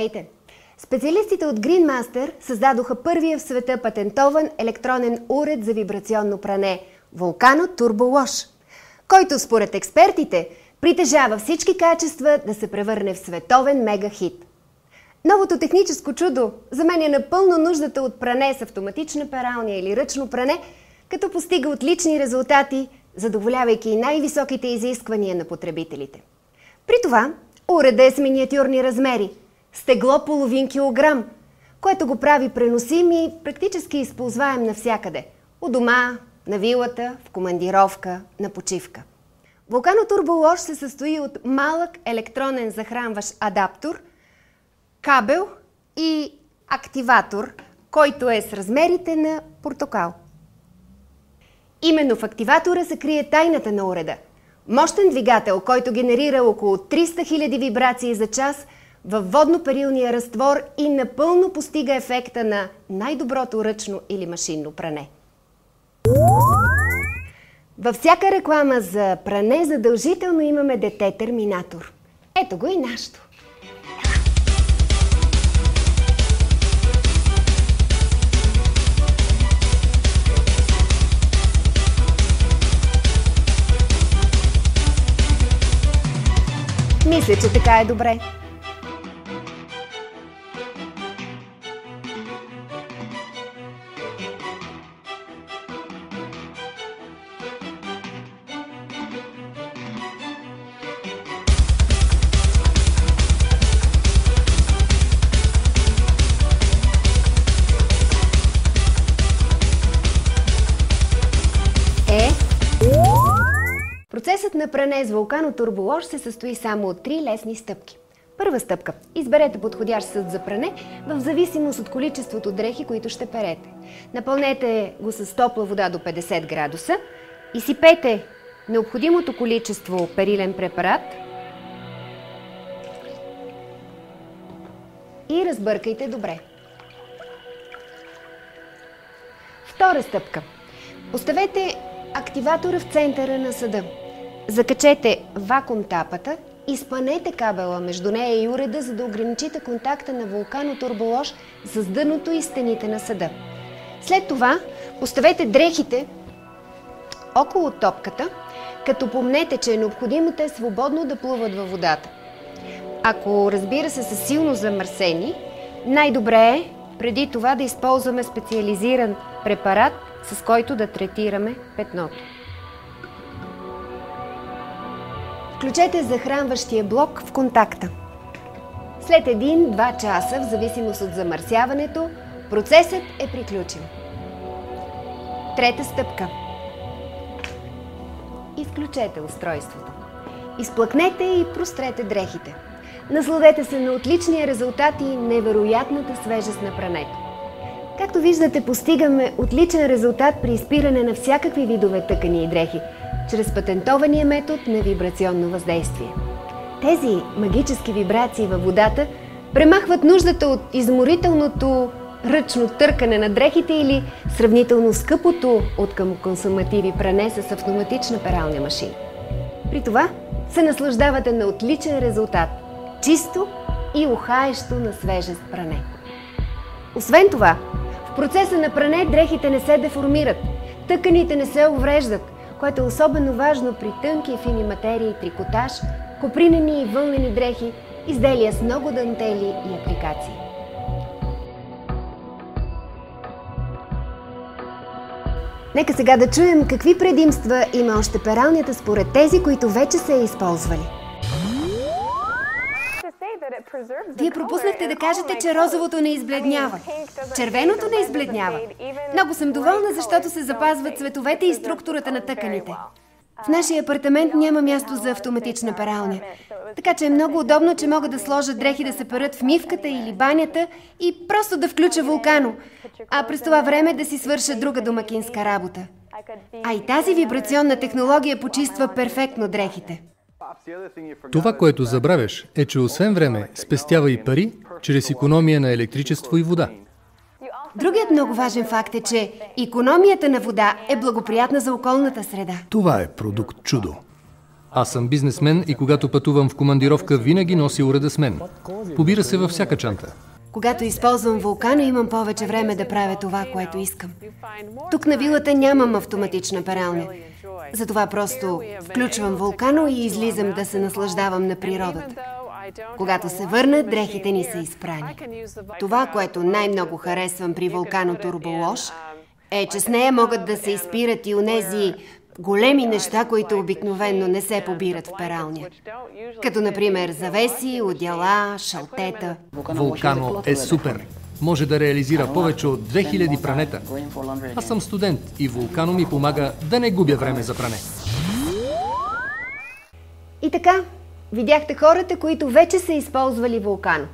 Здравейте! Специалистите от Greenmaster създадоха първия в света патентован електронен уред за вибрационно пране Volcano Turbo Wash, който според експертите притежава всички качества да се превърне в световен мегахит. Новото техническо чудо заменя напълно нуждата от пране с автоматична пералня или ръчно пране, като постига отлични резултати, задоволявайки и най-високите изисквания на потребителите. При това уредът е с миниатюрни размери, с тегло половин килограм, което го прави преносим и практически използваем навсякъде – у дома, на вилата, в командировка, на почивка. Volcano Turbo Wash се състои от малък електронен захранващ адаптор, кабел и активатор, който е с размерите на портокал. Именно в активатора се крие тайната на уреда. Мощен двигател, който генерира около 300 000 вибрации за час във водно-перилния разтвор и напълно постига ефекта на най-доброто ръчно или машинно пране. Във всяка реклама за пране задължително имаме дете-терминатор. Ето го и нашето. Мисля, че така е добре. Процесът на пране с Volcano Turbo Wash се състои само от 3 лесни стъпки. Първа стъпка – изберете подходящ съд за пране в зависимост от количеството дрехи, които ще перете. Напълнете го с топла вода до 50 градуса, изсипете необходимото количество перилен препарат и разбъркайте добре. Втора стъпка – поставете активатора в центъра на съда. Закачете вакуум тапата и спънете кабела между нея и уреда, за да ограничите контакта на Volcano Turbo Wash с дъното и стените на съда. След това поставете дрехите около топката, като помнете, че е необходимо те свободно да плуват във водата. Ако, разбира се, са силно замърсени, най-добре е преди това да използваме специализиран препарат, с който да третираме петното. Включете захранващия блок в контакта. След 1-2 часа, в зависимост от замърсяването, процесът е приключил. Трета стъпка. Изключете устройството. Изплъкнете и прострете дрехите. Насладете се на отличния резултат и невероятната свежест на прането. Както виждате, постигаме отличен резултат при изпиране на всякакви видове тъкани и дрехи, чрез патентования метод на вибрационно въздействие. Тези магически вибрации във водата премахват нуждата от изморителното ръчно търкане на дрехите или сравнително скъпото от към консумативи пране с автоматична пералня машина. При това се наслаждавате на отличен резултат, чисто и ухаещо на свежест пране. Освен това, в процеса на пране дрехите не се деформират, тъканите не се увреждат, което е особено важно при тънки и фини материи, трикотаж, копринени и вълнени дрехи, изделия с много дантели и апликации. Нека сега да чуем какви предимства има още пералнята според тези, които вече се е използвали. Вие пропуснахте да кажете, че розовото не избледнява. Червеното не избледнява. Много съм доволна, защото се запазват цветовете и структурата на тъканите. В нашия апартамент няма място за автоматична пералня. Така че е много удобно, че мога да сложа дрехи да се перат в мивката или банята и просто да включа Volcano, а през това време да си свърша друга домакинска работа. А и тази вибрационна технология почиства перфектно дрехите. Това, което забравяш, е, че освен време спестява и пари, чрез икономия на електричество и вода. Другият много важен факт е, че икономията на вода е благоприятна за околната среда. Това е продукт чудо. Аз съм бизнесмен и когато пътувам в командировка, винаги нося уреда с мен. Побира се във всяка чанта. Когато използвам Вулкано, имам повече време да правя това, което искам. Тук на вилата нямам автоматична пералня. Затова просто включвам Вулкано и излизам да се наслаждавам на природата. Когато се върна, дрехите ни са изпрани. Това, което най-много харесвам при Вулкано Turbo е, че с нея могат да се изпират и онези големи неща, които обикновенно не се побират в пералня. Като, например, завеси, одеяла, шалтета. Вулкано е супер. Може да реализира повече от 2000 пранета. Аз съм студент и Вулкано ми помага да не губя време за пране. И така, видяхте хората, които вече са използвали Вулкано.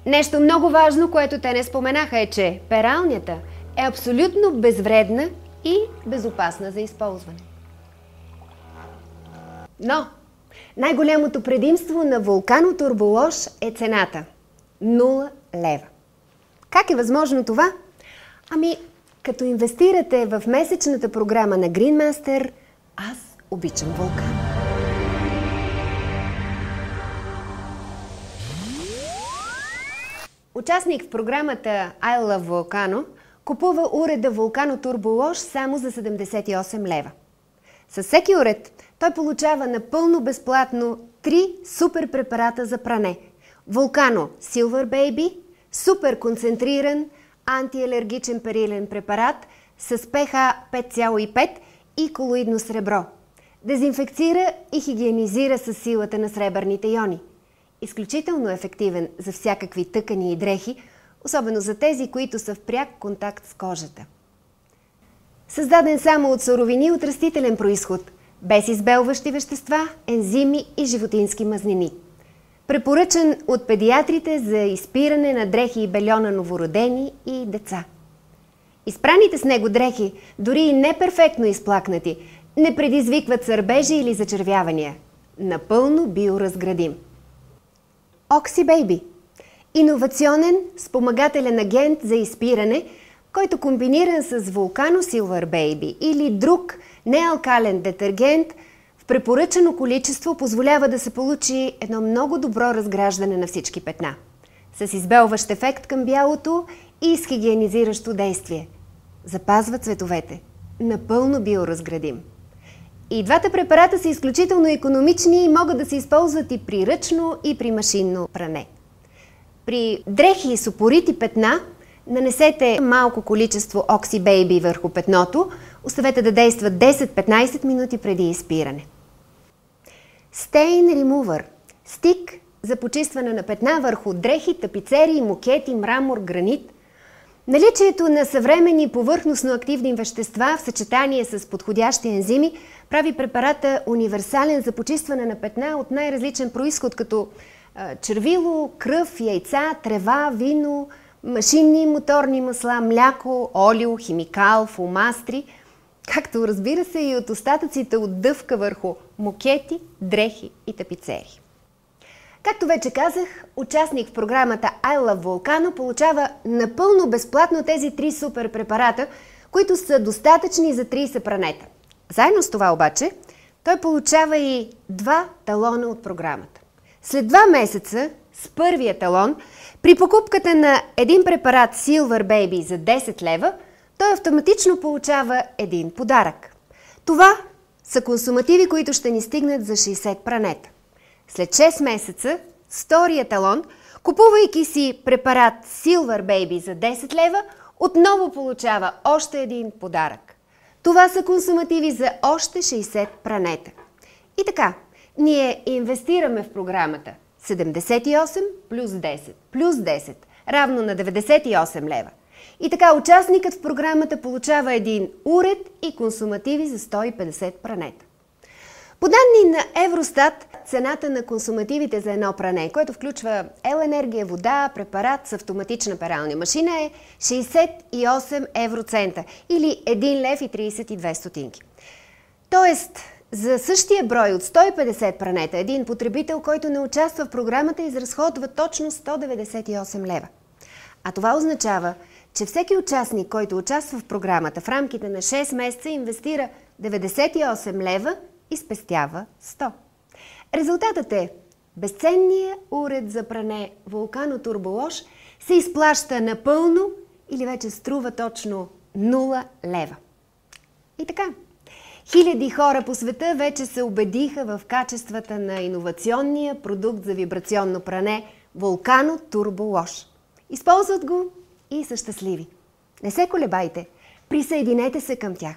Нещо много важно, което те не споменаха, е, че пералнята е абсолютно безвредна и безопасна за използване. Но най-голямото предимство на Вулкано Turbo е цената – 0 лева. Как е възможно това? Ами, като инвестирате в месечната програма на Greenmaster, аз обичам Вулкано. Участник в програмата I Love Volcano купува уреда Вулкано Turbo само за 78 лева. С всеки уред той получава напълно безплатно 3 супер препарата за пране. Вулкано Silver Baby, супер концентриран антиалергичен перилен препарат с pH 5,5 и колоидно сребро. Дезинфекцира и хигиенизира със силата на сребърните иони. Изключително ефективен за всякакви тъкани и дрехи, особено за тези, които са в пряк контакт с кожата. Създаден само от суровини от растителен произход, без избелващи вещества, ензими и животински мазнини. Препоръчан от педиатрите за изпиране на дрехи и бельо на новородени и деца. Изпраните с него дрехи, дори и неперфектно изплакнати, не предизвикват сърбежи или зачервявания. Напълно биоразградим. Oxy Baby – иновационен спомагателен агент за изпиране, който комбиниран с Вулкано Silver Baby или друг неалкален детергент в препоръчано количество позволява да се получи едно много добро разграждане на всички петна, с избелващ ефект към бялото и с хигиенизиращо действие. Запазва цветовете. Напълно биоразградим. И двата препарата са изключително икономични и могат да се използват и при ръчно, и при машинно пране. При дрехи с упорити петна нанесете малко количество Oxy Baby върху петното, оставете да действа 10-15 минути преди изпиране. Stain Remover – стик за почистване на петна върху дрехи, тапицерии, мокети, мрамор, гранит. Наличието на съвременни повърхностно активни вещества в съчетание с подходящи ензими прави препарата универсален за почистване на петна от най-различен произход, като червило, кръв, яйца, трева, вино, машинни и моторни масла, мляко, олио, химикал, фумастри, както разбира се и от остатъците от дъвка върху мокети, дрехи и тапицери. Както вече казах, участник в програмата I Love Volcano получава напълно безплатно тези 3 супер препарата, които са достатъчни за 30 пранета. Заедно с това обаче, той получава и 2 талона от програмата. След 2 месеца, с първия талон, при покупката на един препарат Silver Baby за 10 лева, той автоматично получава един подарък. Това са консумативи, които ще ни стигнат за 60 пранета. След 6 месеца, с втория талон, купувайки си препарат Silver Baby за 10 лева, отново получава още един подарък. Това са консумативи за още 60 пранета. И така, ние инвестираме в програмата 78 плюс 10 плюс 10 равно на 98 лева. И така участникът в програмата получава един уред и консумативи за 150 пранета. По данни на Евростат, цената на консумативите за едно пране, което включва електроенергия, вода, препарат с автоматична перална машина е 68 евроцента или 1 лев и 32 стотинки. Тоест, за същия брой от 150 пранета, един потребител, който не участва в програмата, изразходва точно 198 лева. А това означава, че всеки участник, който участва в програмата в рамките на 6 месеца, инвестира 98 лева и спестява 100. Резултатът е: безценният уред за пране Vulcano Turbo Wash се изплаща напълно или вече струва точно 0 лева. И така, хиляди хора по света вече се убедиха в качествата на иновационния продукт за вибрационно пране Vulcano Turbo Wash. Използват го и са щастливи. Не се колебайте, присъединете се към тях.